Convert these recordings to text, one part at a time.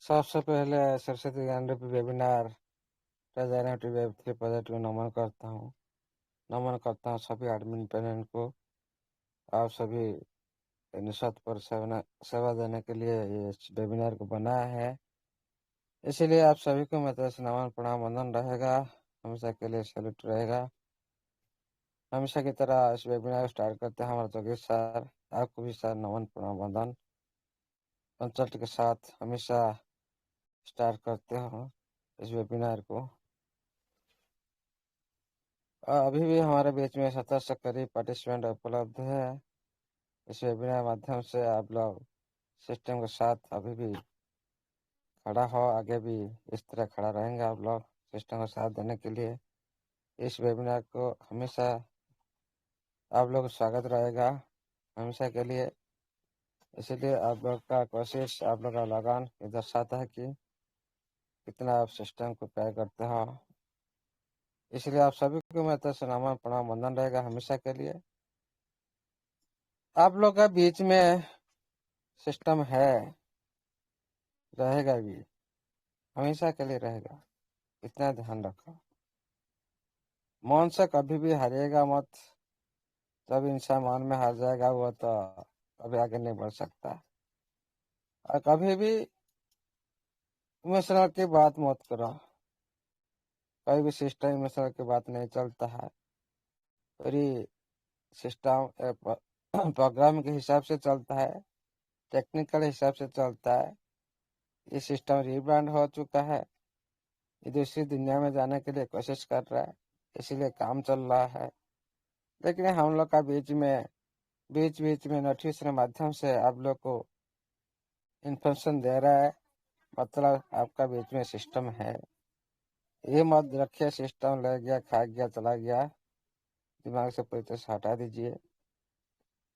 सबसे पहले सरस्वती ज्ञान रूपी वेबिनार प्रेजेंटेटिव वेब 3 प्रोजेक्ट को नमन करता हूँ। सभी एडमिन पैनल को। आप सभी निस्वार्थ पर सेवा देने के लिए ये वेबिनार को बनाया है। इसीलिए आप सभी को मेरी तरफ से नमन प्रणाम वंदन रहेगा, हमेशा के लिए सैल्यूट रहेगा। हमेशा की तरह इस वेबिनार को स्टार्ट करते हैं हमारे जोगेश सर। आपको भी सर नमन प्रणाम वंदन कंसल्ट के साथ हमेशा स्टार्ट करते हो इस वेबिनार को। अभी भी हमारे बीच में 70 से करीब पार्टिसिपेंट उपलब्ध है। इस वेबिनार माध्यम से आप लोग सिस्टम के साथ अभी भी खड़ा हो, आगे भी इस तरह खड़ा रहेंगे आप लोग सिस्टम का साथ देने के लिए। इस वेबिनार को हमेशा आप लोग स्वागत रहेगा हमेशा के लिए। इसलिए आप लोग का कोशिश, आप लोग का लगान ये दर्शाता है कि कितना आप सिस्टम को प्यार करते हो। इसलिए आप सभी को मैं तरफ से नमन प्रणाम वंदन रहेगा हमेशा के लिए। आप लोग का बीच में सिस्टम है, रहेगा भी, हमेशा के लिए रहेगा। इतना ध्यान रखो, मन से कभी भी हारिएगा मत। जब इंसान मन में हार जाएगा वो तो कभी आगे नहीं बढ़ सकता। और कभी भी इमोशनल की बात मत करो। कोई भी सिस्टम इमोशनल की बात नहीं चलता है। पूरी सिस्टम प्रोग्राम के हिसाब से चलता है, टेक्निकल हिसाब से चलता है। ये सिस्टम रीब्रांड हो चुका है, ये दूसरी दुनिया में जाने के लिए कोशिश कर रहा है, इसीलिए काम चल रहा है। लेकिन हम लोग का बीच में नोटिफिकेशन माध्यम से आप लोग को इन्फॉर्मेशन दे रहा है, मतलब आपका बीच में सिस्टम है। ये मत रखिए सिस्टम ले गया, खा गया, चला गया, दिमाग से पूरी तरह से हटा दीजिए।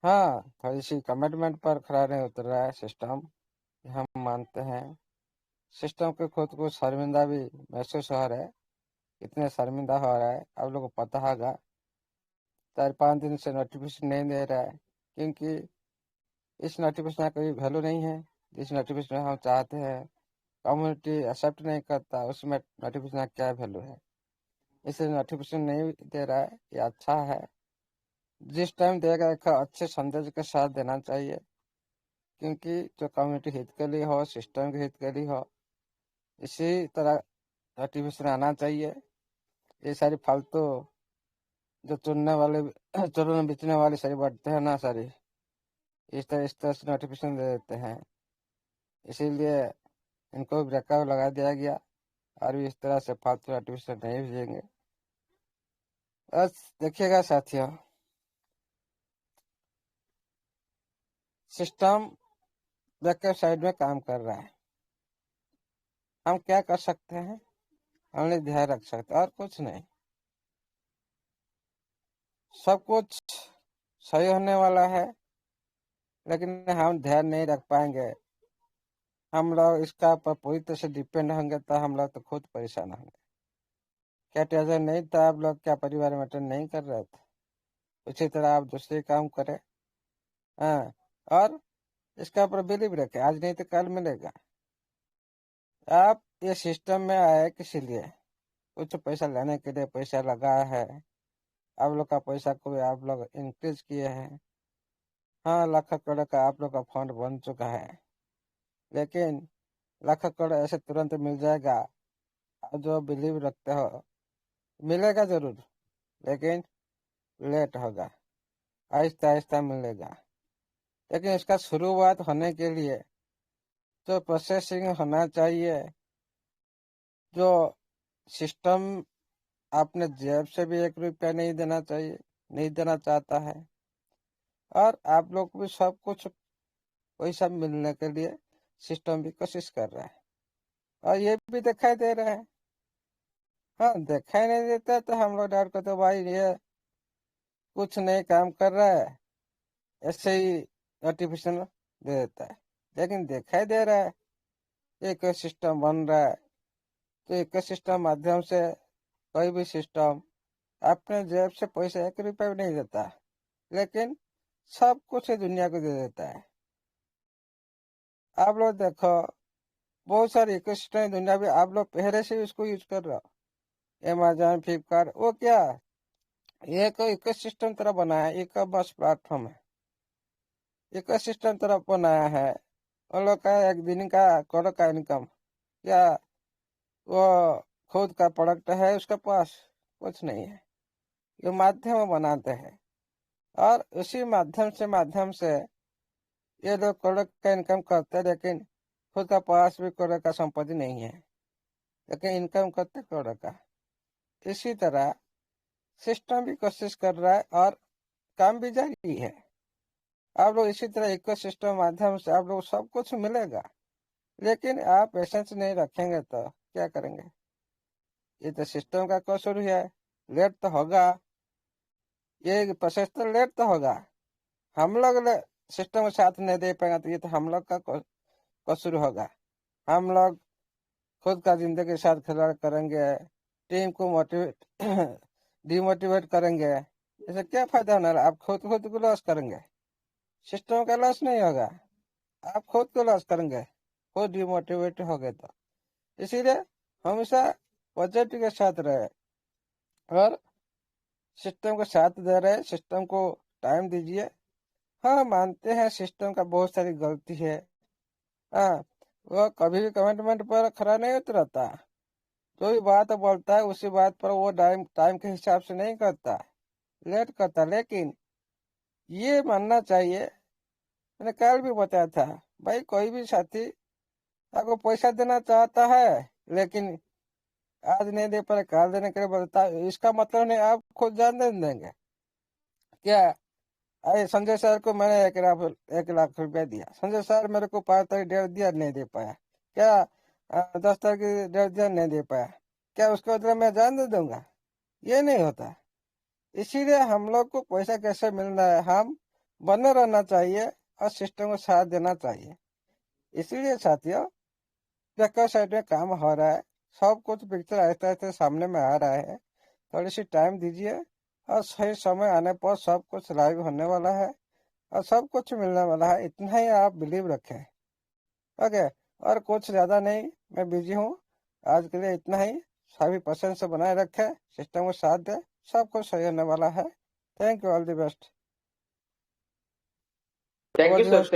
हाँ, थोड़ी सी कमिटमेंट पर खड़ा नहीं उतर रहा है सिस्टम, हम मानते हैं। सिस्टम के खुद को शर्मिंदा भी महसूस हो रहा है। इतने शर्मिंदा हो रहा है, आप लोगों को पता होगा। 4-5 दिन से नोटिफिकेशन नहीं दे रहा है, क्योंकि इस नोटिफिकेशन का कोई वैल्यू नहीं है। जिस नोटिफिकेशन हम चाहते हैं कम्युनिटी एक्सेप्ट नहीं करता, उसमें नोटिफिकेशन का क्या वैल्यू है। इसलिए नोटिफिकेशन नहीं दे रहा है, ये अच्छा है। जिस टाइम देगा एक अच्छे संदेश के साथ देना चाहिए, क्योंकि जो कम्युनिटी हित के लिए हो, सिस्टम के हित के लिए हो, इसी तरह नोटिफिकेशन आना चाहिए। ये सारी फालतू जो चुनने वाले चुनने बेचने वाली सारी बढ़ते हैं ना, सारी इस तरह से नोटिफिकेशन दे देते हैं। इसीलिए इनको ब्रेकआउट लगा दिया गया, और भी इस तरह से फालतू नोटिफिकेशन नहीं भेजेंगे। बस देखिएगा साथियों, सिस्टम बैकअप साइड में काम कर रहा है। हम क्या कर सकते हैं, हमने ध्यान रख सकते और कुछ नहीं। सब कुछ सही होने वाला है, लेकिन हम ध्यान नहीं रख पाएंगे। हम लोग इसका पर पूरी तरह से डिपेंड होंगे तो हम लोग तो खुद परेशान होंगे। क्या टेंशन नहीं था, आप लोग क्या परिवार में अटेंड नहीं कर रहे थे, उसी तरह आप दूसरे काम करें। हाँ, और इसका ऊपर बिलीव रखें, आज नहीं तो कल मिलेगा। आप ये सिस्टम में आए किसी लिए, कुछ पैसा लेने के लिए पैसा लगाया है। आप लोग का पैसा को भी आप लोग इंक्रीज किए हैं। हाँ, लाख करोड़ का आप लोग का फंड बन चुका है, लेकिन लाख करोड़ ऐसे तुरंत मिल जाएगा? आप जो बिलीव रखते हो मिलेगा जरूर, लेकिन लेट होगा, आहिस्ता आहिस्ता मिलेगा। लेकिन इसका शुरुआत होने के लिए जो प्रोसेसिंग होना चाहिए, जो सिस्टम आपने जेब से भी 1 रुपया नहीं देना चाहिए, नहीं देना चाहता है। और आप लोग को भी सब कुछ पैसा मिलने के लिए सिस्टम भी कोशिश कर रहा है, और ये भी दिखाई दे रहा है। हाँ, दिखाई नहीं देता तो हम लोग डर को तो भाई ये कुछ नहीं काम कर रहा है, ऐसे ही नोटिफिकेशन दे देता है। लेकिन दिखाई दे रहा है एक सिस्टम बन रहा है, तो एक सिस्टम माध्यम से कोई भी सिस्टम अपने जेब से पैसा 1 रुपया भी नहीं देता, लेकिन सब कुछ ही दुनिया को दे देता है। आप लोग देखो, बहुत सारे इकोसिस्टम दुनिया में, आप लोग पहले से उसको यूज कर रहे हो। अमेजोन, फ्लिपकार्ट, वो क्या ये कोई इकोसिस्टम तरह बनाया है, ई कॉमर्स प्लेटफॉर्म है, इकोसिस्टम तरह बनाया है। उन लोग का एक दिन का करोड़ का इनकम, या वो खुद का प्रोडक्ट है उसके पास? कुछ नहीं है। ये माध्यम बनाते हैं, और उसी माध्यम से ये लोग करोड़ का इनकम करते हैं, लेकिन खुद का पास भी करोड़ का संपत्ति नहीं है, लेकिन इनकम करते करोड़ का। इसी तरह सिस्टम भी कोशिश कर रहा है और काम भी जारी है। आप लोग इसी तरह इकोसिस्टम माध्यम से आप लोग सब कुछ मिलेगा, लेकिन आप पेशेंस नहीं रखेंगे तो क्या करेंगे? ये तो सिस्टम का कसूर है। लेट तो होगा, ये प्रोसेस तो लेट तो होगा। हम लोग सिस्टम को साथ नहीं दे पाएंगे तो ये तो हम लोग का कसूर होगा। हम लोग खुद का जिंदगी के साथ खिलवाड़ करेंगे, टीम को मोटिवेट डिमोटिवेट करेंगे, इससे क्या फायदा होना है? आप खुद खुद को लॉस करेंगे, सिस्टम का लॉस नहीं होगा, आप खुद को लॉस करेंगे, खुद डिमोटिवेट हो गए तो। इसीलिए हमेशा पॉजिटिव के साथ रहे और सिस्टम को साथ दे रहे, सिस्टम को टाइम दीजिए। हाँ, मानते हैं सिस्टम का बहुत सारी गलती है। हाँ, वो कभी भी कमिटमेंट पर खरा नहीं उतरता। जो भी बात बोलता है उसी बात पर वो टाइम टाइम के हिसाब से नहीं करता, लेट करता। लेकिन ये मानना चाहिए, मैंने कल भी बताया था, भाई कोई भी साथी आपको पैसा देना चाहता है, लेकिन आज नहीं दे पाए कल देने के लिए बोलता है, इसका मतलब नहीं आप खुद जान दे देंगे क्या? अरे संजय सर को मैंने 1 लाख रुपया दिया, संजय सर मेरे को 5 तारीख डेट दिया, नहीं दे पाया क्या? 10 तारीख की डेट दिया, नहीं दे पाया क्या? उसके बदले मैं जान दे दूंगा? ये नहीं होता। इसीलिए हम लोग को पैसा कैसे मिल रहा है, हम बने रहना चाहिए और सिस्टम को साथ देना चाहिए। इसीलिए साथियों, बैकअप साइड में काम हो रहा है, सब कुछ पिक्चर आहिस्ते आहिस्ते सामने में आ रहा है। थोड़ी सी टाइम दीजिए और सही समय आने पर सब कुछ लाइव होने वाला है और सब कुछ मिलने वाला है, इतना ही आप बिलीव रखें। ओके, और कुछ ज़्यादा नहीं, मैं बिजी हूँ। आज के लिए इतना ही। सभी पसंद से बनाए रखें, सिस्टम को साथ दें, सब कुछ सही होने वाला है। Thank you, all the best. Thank over you the sir. Host.